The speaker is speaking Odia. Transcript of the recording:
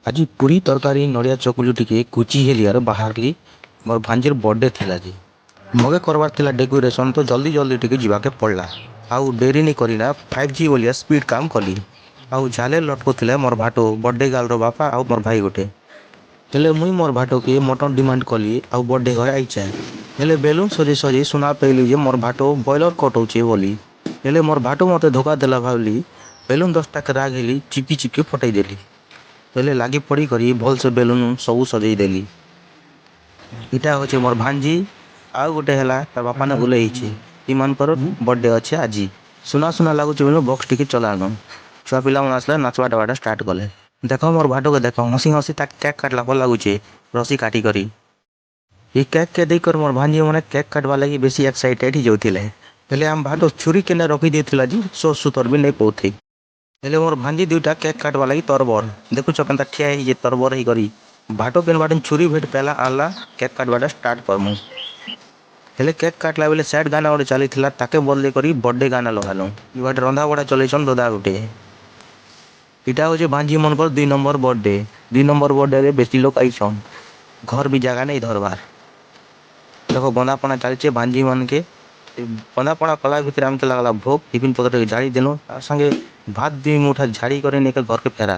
ଆଜି ପୁରୀ ତରକାରୀ ନଡ଼ିଆ ଚକୁଳି ଟିକେ କୁଚି ହେଲି ଆର ବାହାରିଲି। ମୋର ଭାଞ୍ଜିର ବର୍ଥଡେ ଥିଲା ଯେ ମଗେ କରବାର ଥିଲା ଡେକୋରେସନ୍, ତ ଜଲ୍ଦି ଜଲ୍ଦି ଟିକେ ଯିବାକେ ପଡ଼ଲା। ଆଉ ଡେରି ନି କରିନା 5G ବୋଲିଆ ସ୍ପିଡ଼ କାମ କଲି। ଆଉ ଝାଲେର ଲଟକୁଥିଲେ ମୋର ଭାଟୁ ବର୍ଥଡେ ଗାର୍ଲର ବାପା ଆଉ ମୋର ଭାଇ ଗୋଟେ। ହେଲେ ମୁଇଁ ମୋର ଭାଟୁକେ ମଟନ ଡିମାଣ୍ଡ କଲି ଆଉ ବର୍ଥଡେ ଘରେ ଆଇଛେ। ହେଲେ ବେଲୁନ ସଜେଇ ସଜେଇ ଶୁନା ପାଇଲି ଯେ ମୋର ଭାଟୁ ବଏଲର କଟଉଛେ ବୋଲି। ହେଲେ ମୋର ଭାଟୁ ମୋତେ ଧୋକା ଦେଲା ଭାବିଲି। ବେଲୁନ 10ଟାକେ ରାଗିଲି, ଚିପି ଚିପି ଫଟେଇ ଦେଲି। ହେଲେ ଲାଗି ପଡ଼ି କରି ଭଲସେ ବେଲୁନ ସବୁ ସଜେଇ ଦେଲି। ଇଟା ହଉଛି ମୋର ଭାଞ୍ଜି। ଆଉ ଗୋଟେ ହେଲା ତାର ବାପା ନା ବୁଲେଇ ହେଇଛି। ଏମାନଙ୍କର ବର୍ଥଡେ ଅଛି ଆଜି। ସୁନା ସୁନା ଲାଗୁଛି ବୋଲି ବକ୍ସ ଟିକେ ଚଲାନ। ଛୁଆ ପିଲାମାନେ ଆସିଲେ ନାଚବା ଡବାଟା ଷ୍ଟାର୍ଟ କଲେ। ଦେଖ ମୋର ଭାଟୁକେ ଦେଖ ହସି ହସି ତାକ କେକ୍ କାଟଲା ଭଲ ଲାଗୁଛେ ରସି କାଟି କରି। ଏ କେକ୍ କେ ଦେଇକରି ମୋର ଭାଞ୍ଜି ମାନେ କେକ୍ କାଟବା ଲାଗି ବେଶୀ ଏକ୍ସାଇଟେଡ ହେଇଯାଉଥିଲେ। ହେଲେ ଆମ ଭାଟୁ ଛୁରୀ କେନେ ରଖିଦେଇଥିଲା ଯେ ସୋ ସୁତର ବି ନେଇ ପାଉଥି। ହେଲେ ମୋର ଭାଞ୍ଜି ଦୁଇଟା କେକ୍ କାଟବା ଲାଗି ତରବର। ଦେଖୁଛ କେନ୍ତା ଠିଆ ହେଇଛେ ତରବର ହେଇକରି। ଭାଟୁ କେନ୍ ବାଟେ ଛୁରୀ ଭେଟ ପାଇଲା ଆଣଲା କେକ୍ କାଟବାଟା ଷ୍ଟାର୍ଟ କରମୁ। ହେଲେ କେକ୍ କାଟଲା ବେଲେ ସ୍ୟାଡ ଗାନା ଗୋଟେ ଚାଲିଥିଲା, ତାକେ ବଦଲେଇ କରି ବର୍ଥଡେ ଗାନା ଲଗାଲୁ। ବାଟେ ରନ୍ଧା ବଢ଼ା ଚଲେଇଛନ୍ ଦଦା ଗୋଟେ। ଇଟା ହଉଛି ଭାଞ୍ଜି ମାନଙ୍କର 2 ନମ୍ବର ବର୍ଥଡେ। 2 ନମ୍ବର ବର୍ଥଡେରେ ବେଶୀ ଲୋକ ଆଇଛନ୍। ଘର ବି ଜାଗା ନେଇ ଧରବାର। ଦେଖ ବନ୍ଦାପଣା ଚାଲିଛେ ଭାଞ୍ଜି ମାନକେ। ବନ୍ଦାପଣା କଲା ଭିତରେ ଆମକେ ଲାଗଲା ଭୋକ। ଟିଫିନ ପତ୍ର ଝାଡ଼ି ଦେଲୁ ତା ସାଙ୍ଗେ ଭାତ 2 ମୁଠା ଝାଡ଼ି କରି ନେଇକେ ଘରକେ ଫେରା।